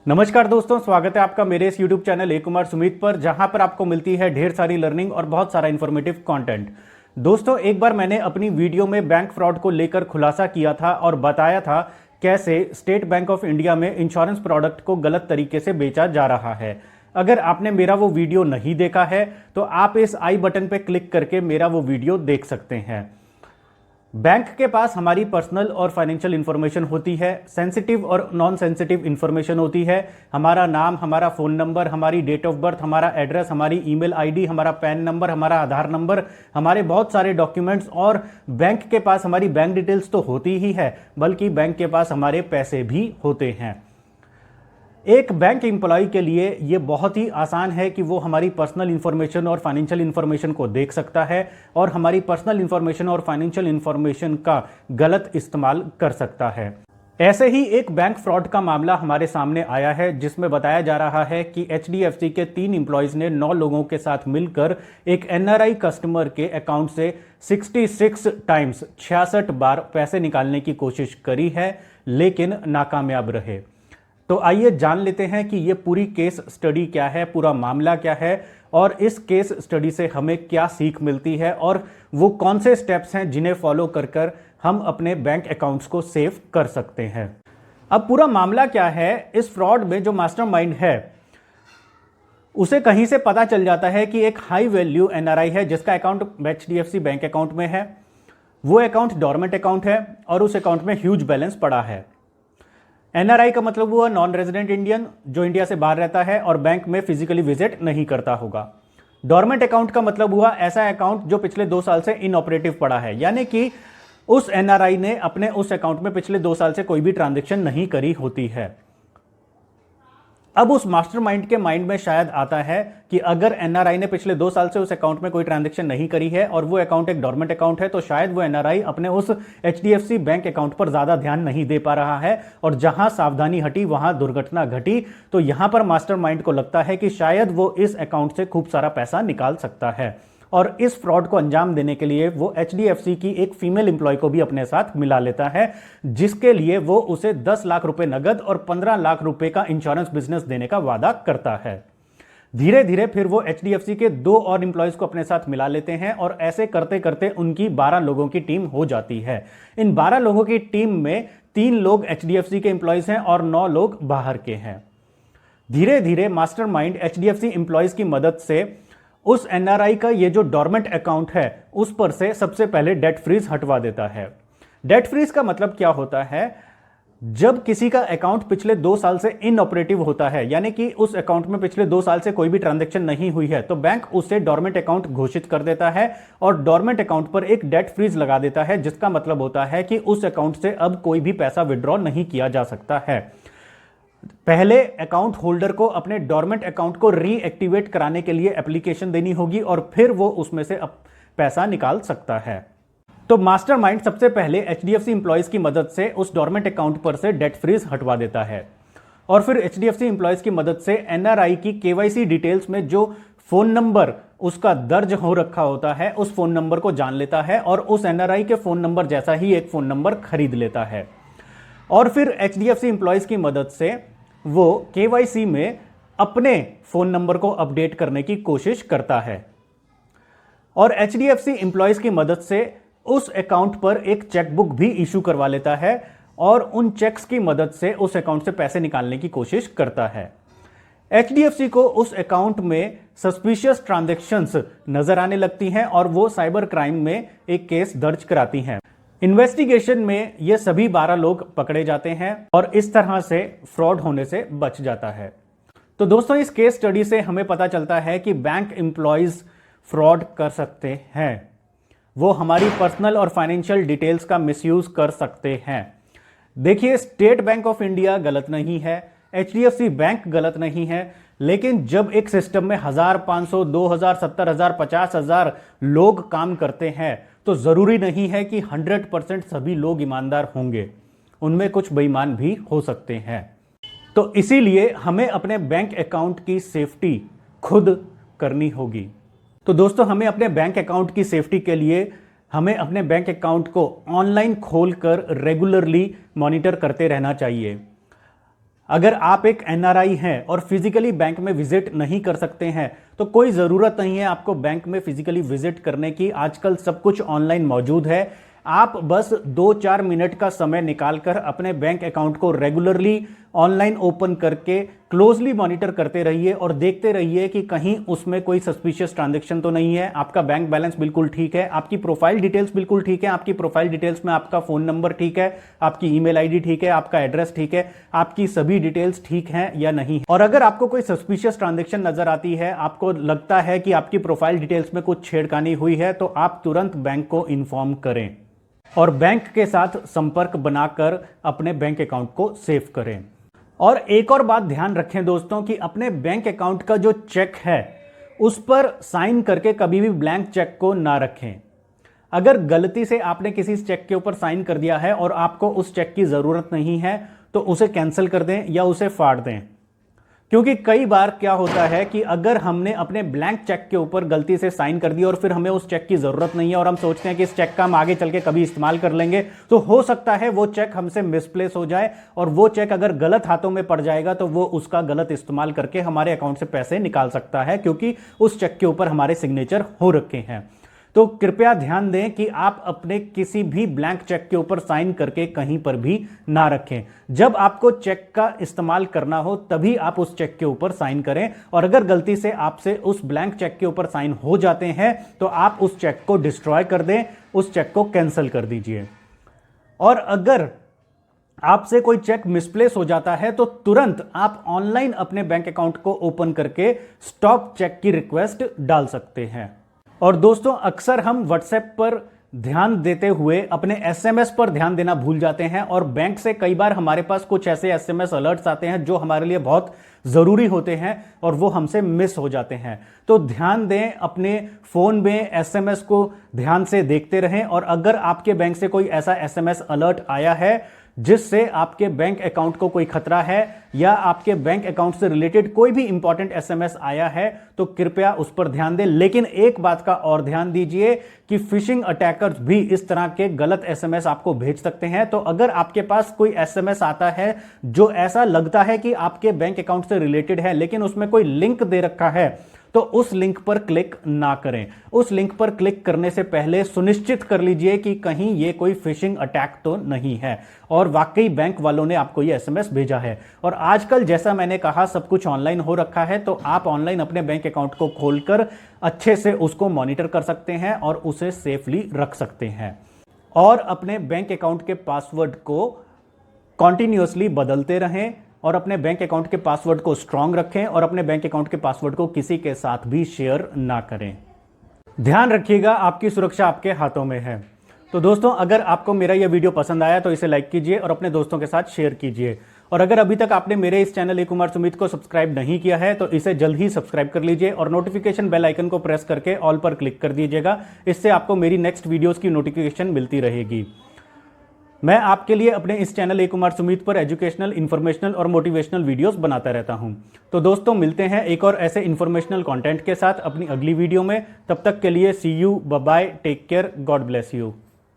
नमस्कार दोस्तों, स्वागत है आपका मेरे इस YouTube चैनल ए कुमार सुमित पर, जहां पर आपको मिलती है ढेर सारी लर्निंग और बहुत सारा इन्फॉर्मेटिव कंटेंट। दोस्तों, एक बार मैंने अपनी वीडियो में बैंक फ्रॉड को लेकर खुलासा किया था और बताया था कैसे स्टेट बैंक ऑफ इंडिया में इंश्योरेंस प्रोडक्ट को गलत तरीके से बेचा जा रहा है। अगर आपने मेरा वो वीडियो नहीं देखा है तो आप इस आई बटन पर क्लिक करके मेरा वो वीडियो देख सकते हैं। बैंक के पास हमारी पर्सनल और फाइनेंशियल इंफॉर्मेशन होती है, सेंसिटिव और नॉन सेंसिटिव इंफॉर्मेशन होती है। हमारा नाम, हमारा फ़ोन नंबर, हमारी डेट ऑफ बर्थ, हमारा एड्रेस, हमारी ईमेल आईडी, हमारा पैन नंबर, हमारा आधार नंबर, हमारे बहुत सारे डॉक्यूमेंट्स। और बैंक के पास हमारी बैंक डिटेल्स तो होती ही है, बल्कि बैंक के पास हमारे पैसे भी होते हैं। एक बैंक एम्प्लॉय के लिए यह बहुत ही आसान है कि वो हमारी पर्सनल इंफॉर्मेशन और फाइनेंशियल इंफॉर्मेशन को देख सकता है और हमारी पर्सनल इंफॉर्मेशन और फाइनेंशियल इंफॉर्मेशन का गलत इस्तेमाल कर सकता है। ऐसे ही एक बैंक फ्रॉड का मामला हमारे सामने आया है, जिसमें बताया जा रहा है कि HDFC के 3 एम्प्लॉयज ने 9 लोगों के साथ मिलकर एक NRI कस्टमर के अकाउंट से 66 टाइम्स 66 बार पैसे निकालने की कोशिश करी है, लेकिन नाकामयाब रहे। तो आइए जान लेते हैं कि ये पूरी केस स्टडी क्या है, पूरा मामला क्या है और इस केस स्टडी से हमें क्या सीख मिलती है और वो कौन से स्टेप्स हैं जिन्हें फॉलो कर हम अपने बैंक अकाउंट्स को सेव कर सकते हैं। अब पूरा मामला क्या है, इस फ्रॉड में जो मास्टरमाइंड है उसे कहीं से पता चल जाता है कि एक हाई वैल्यू NRI है जिसका अकाउंट HDFC बैंक अकाउंट में है। वो अकाउंट डोरमेंट अकाउंट है और उस अकाउंट में ह्यूज बैलेंस पड़ा है। NRI का मतलब हुआ नॉन रेजिडेंट इंडियन, जो इंडिया से बाहर रहता है और बैंक में फिजिकली विजिट नहीं करता होगा। डोरमेंट अकाउंट का मतलब हुआ ऐसा अकाउंट जो पिछले 2 साल से इनऑपरेटिव पड़ा है, यानी कि उस NRI ने अपने उस अकाउंट में पिछले 2 साल से कोई भी ट्रांजैक्शन नहीं करी होती है। अब उस मास्टरमाइंड के माइंड में शायद आता है कि अगर NRI ने पिछले 2 साल से उस अकाउंट में कोई ट्रांजैक्शन नहीं करी है और वो अकाउंट एक डोरमेंट अकाउंट है, तो शायद वो NRI अपने उस HDFC बैंक अकाउंट पर ज्यादा ध्यान नहीं दे पा रहा है और जहां सावधानी हटी वहां दुर्घटना घटी। तो यहां पर मास्टरमाइंड को लगता है कि शायद वो इस अकाउंट से खूब सारा पैसा निकाल सकता है और इस फ्रॉड को अंजाम देने के लिए वो HDFC की एक फीमेल एम्प्लॉय को भी अपने साथ मिला लेता है, जिसके लिए वो उसे 10 लाख रुपए नगद और 15 लाख रुपए का इंश्योरेंस बिजनेस देने का वादा करता है। धीरे धीरे फिर वो HDFC के 2 और एम्प्लॉयज को अपने साथ मिला लेते हैं और ऐसे करते करते उनकी 12 लोगों की टीम हो जाती है। इन 12 लोगों की टीम में 3 लोग HDFC के एम्प्लॉयज हैं और 9 लोग बाहर के हैं। धीरे धीरे मास्टरमाइंड HDFC एम्प्लॉयज की मदद से उस NRI का ये जो डोरमेंट अकाउंट है उस पर से सबसे पहले डेट फ्रीज हटवा देता है। डेट फ्रीज का मतलब क्या होता है, जब किसी का अकाउंट पिछले 2 साल से इनऑपरेटिव होता है, यानी कि उस अकाउंट में पिछले 2 साल से कोई भी ट्रांजैक्शन नहीं हुई है, तो बैंक उसे डोरमेंट अकाउंट घोषित कर देता है और डोरमेंट अकाउंट पर एक डेट फ्रीज लगा देता है, जिसका मतलब होता है कि उस अकाउंट से अब कोई भी पैसा विड्रॉ नहीं किया जा सकता है। पहले अकाउंट होल्डर को अपने डोरमेंट अकाउंट को रीएक्टिवेट कराने के लिए एप्लीकेशन देनी होगी और फिर वो उसमें से पैसा निकाल सकता है। तो मास्टरमाइंड सबसे पहले HDFC एम्प्लॉयज की मदद से उस डोरमेंट अकाउंट पर से डेट फ्रीज हटवा देता है और फिर HDFC एम्प्लॉयज की मदद से NRI की KYC डिटेल्स में जो फोन नंबर उसका दर्ज हो रखा होता है उस फोन नंबर को जान लेता है और उस NRI के फोन नंबर जैसा ही एक फोन नंबर खरीद लेता है और फिर HDFC एम्प्लॉयज की मदद से वो KYC में अपने फोन नंबर को अपडेट करने की कोशिश करता है और HDFC एम्प्लॉयज की मदद से उस अकाउंट पर एक चेकबुक भी इशू करवा लेता है और उन चेक्स की मदद से उस अकाउंट से पैसे निकालने की कोशिश करता है। HDFC को उस अकाउंट में सस्पिशियस ट्रांजैक्शंस नजर आने लगती हैं और वो साइबर क्राइम में एक केस दर्ज कराती हैं। इन्वेस्टिगेशन में ये सभी 12 लोग पकड़े जाते हैं और इस तरह से फ्रॉड होने से बच जाता है। तो दोस्तों, इस केस स्टडी से हमें पता चलता है कि बैंक एम्प्लॉयज फ्रॉड कर सकते हैं, वो हमारी पर्सनल और फाइनेंशियल डिटेल्स का मिसयूज कर सकते हैं। देखिए, स्टेट बैंक ऑफ इंडिया गलत नहीं है, HDFC बैंक गलत नहीं है, लेकिन जब एक सिस्टम में 1000, 500, 2000, 70,000, 50,000 लोग काम करते हैं तो जरूरी नहीं है कि 100% सभी लोग ईमानदार होंगे, उनमें कुछ बेईमान भी हो सकते हैं। तो इसीलिए हमें अपने बैंक अकाउंट की सेफ्टी खुद करनी होगी। तो दोस्तों, हमें अपने बैंक अकाउंट की सेफ्टी के लिए हमें अपने बैंक अकाउंट को ऑनलाइन खोलकर रेगुलरली मॉनिटर करते रहना चाहिए। अगर आप एक एनआरआई हैं और फिजिकली बैंक में विजिट नहीं कर सकते हैं तो कोई ज़रूरत नहीं है आपको बैंक में फिजिकली विजिट करने की। आजकल सब कुछ ऑनलाइन मौजूद है। आप बस 2-4 मिनट का समय निकालकर अपने बैंक अकाउंट को रेगुलरली ऑनलाइन ओपन करके क्लोजली मॉनिटर करते रहिए और देखते रहिए कि कहीं उसमें कोई सस्पिशियस ट्रांजैक्शन तो नहीं है। आपका बैंक बैलेंस बिल्कुल ठीक है, आपकी प्रोफाइल डिटेल्स बिल्कुल ठीक है, आपकी प्रोफाइल डिटेल्स में आपका फोन नंबर ठीक है, आपकी ईमेल आईडी ठीक है, आपका एड्रेस ठीक है, आपकी सभी डिटेल्स ठीक हैं या नहीं। और अगर आपको कोई सस्पिशियस ट्रांजैक्शन नजर आती है, आपको लगता है कि आपकी प्रोफाइल डिटेल्स में कुछ छेड़खानी हुई है, तो आप तुरंत बैंक को इन्फॉर्म करें और बैंक के साथ संपर्क बनाकर अपने बैंक अकाउंट को सेव करें। और एक और बात ध्यान रखें दोस्तों कि अपने बैंक अकाउंट का जो चेक है उस पर साइन करके कभी भी ब्लैंक चेक को ना रखें। अगर गलती से आपने किसी चेक के ऊपर साइन कर दिया है और आपको उस चेक की जरूरत नहीं है तो उसे कैंसिल कर दें या उसे फाड़ दें। क्योंकि कई बार क्या होता है कि अगर हमने अपने ब्लैंक चेक के ऊपर गलती से साइन कर दिया और फिर हमें उस चेक की जरूरत नहीं है और हम सोचते हैं कि इस चेक का हम आगे चल के कभी इस्तेमाल कर लेंगे, तो हो सकता है वो चेक हमसे मिसप्लेस हो जाए और वो चेक अगर गलत हाथों में पड़ जाएगा तो वो उसका गलत इस्तेमाल करके हमारे अकाउंट से पैसे निकाल सकता है, क्योंकि उस चेक के ऊपर हमारे सिग्नेचर हो रखे हैं। तो कृपया ध्यान दें कि आप अपने किसी भी ब्लैंक चेक के ऊपर साइन करके कहीं पर भी ना रखें। जब आपको चेक का इस्तेमाल करना हो तभी आप उस चेक के ऊपर साइन करें, और अगर गलती से आपसे उस ब्लैंक चेक के ऊपर साइन हो जाते हैं तो आप उस चेक को डिस्ट्रॉय कर दें, उस चेक को कैंसिल कर दीजिए। और अगर आपसे कोई चेक मिसप्लेस हो जाता है तो तुरंत आप ऑनलाइन अपने बैंक अकाउंट को ओपन करके स्टॉप चेक की रिक्वेस्ट डाल सकते हैं। और दोस्तों, अक्सर हम व्हाट्सएप पर ध्यान देते हुए अपने एसएमएस पर ध्यान देना भूल जाते हैं और बैंक से कई बार हमारे पास कुछ ऐसे एसएमएस अलर्ट्स आते हैं जो हमारे लिए बहुत जरूरी होते हैं और वो हमसे मिस हो जाते हैं। तो ध्यान दें, अपने फोन में एसएमएस को ध्यान से देखते रहें और अगर आपके बैंक से कोई ऐसा एसएमएस अलर्ट आया है जिससे आपके बैंक अकाउंट को कोई खतरा है या आपके बैंक अकाउंट से रिलेटेड कोई भी इंपॉर्टेंट एसएमएस आया है तो कृपया उस पर ध्यान दें। लेकिन एक बात का और ध्यान दीजिए कि फिशिंग अटैकर्स भी इस तरह के गलत एसएमएस आपको भेज सकते हैं। तो अगर आपके पास कोई एसएमएस आता है जो ऐसा लगता है कि आपके बैंक अकाउंट से रिलेटेड है लेकिन उसमें कोई लिंक दे रखा है, तो उस लिंक पर क्लिक ना करें। उस लिंक पर क्लिक करने से पहले सुनिश्चित कर लीजिए कि कहीं ये कोई फिशिंग अटैक तो नहीं है और वाकई बैंक वालों ने आपको ये एसएमएस भेजा है। और आजकल जैसा मैंने कहा सब कुछ ऑनलाइन हो रखा है, तो आप ऑनलाइन अपने बैंक अकाउंट को खोलकर अच्छे से उसको मॉनिटर कर सकते हैं और उसे सेफली रख सकते हैं। और अपने बैंक अकाउंट के पासवर्ड को कॉन्टिन्यूअसली बदलते रहें और अपने बैंक अकाउंट के पासवर्ड को स्ट्रांग रखें और अपने बैंक अकाउंट के पासवर्ड को किसी के साथ भी शेयर ना करें। ध्यान रखिएगा, आपकी सुरक्षा आपके हाथों में है। तो दोस्तों, अगर आपको मेरा यह वीडियो पसंद आया तो इसे लाइक कीजिए और अपने दोस्तों के साथ शेयर कीजिए। और अगर अभी तक आपने मेरे इस चैनल ए कुमार सुमित को सब्सक्राइब नहीं किया है तो इसे जल्द ही सब्सक्राइब कर लीजिए और नोटिफिकेशन बेल आइकन को प्रेस करके ऑल पर क्लिक कर दीजिएगा। इससे आपको मेरी नेक्स्ट वीडियोस की नोटिफिकेशन मिलती रहेगी। मैं आपके लिए अपने इस चैनल ए कुमार सुमित पर एजुकेशनल, इन्फॉर्मेशनल और मोटिवेशनल वीडियोस बनाता रहता हूं। तो दोस्तों, मिलते हैं एक और ऐसे इन्फॉर्मेशनल कंटेंट के साथ अपनी अगली वीडियो में। तब तक के लिए see you, bye bye, take care, God bless you.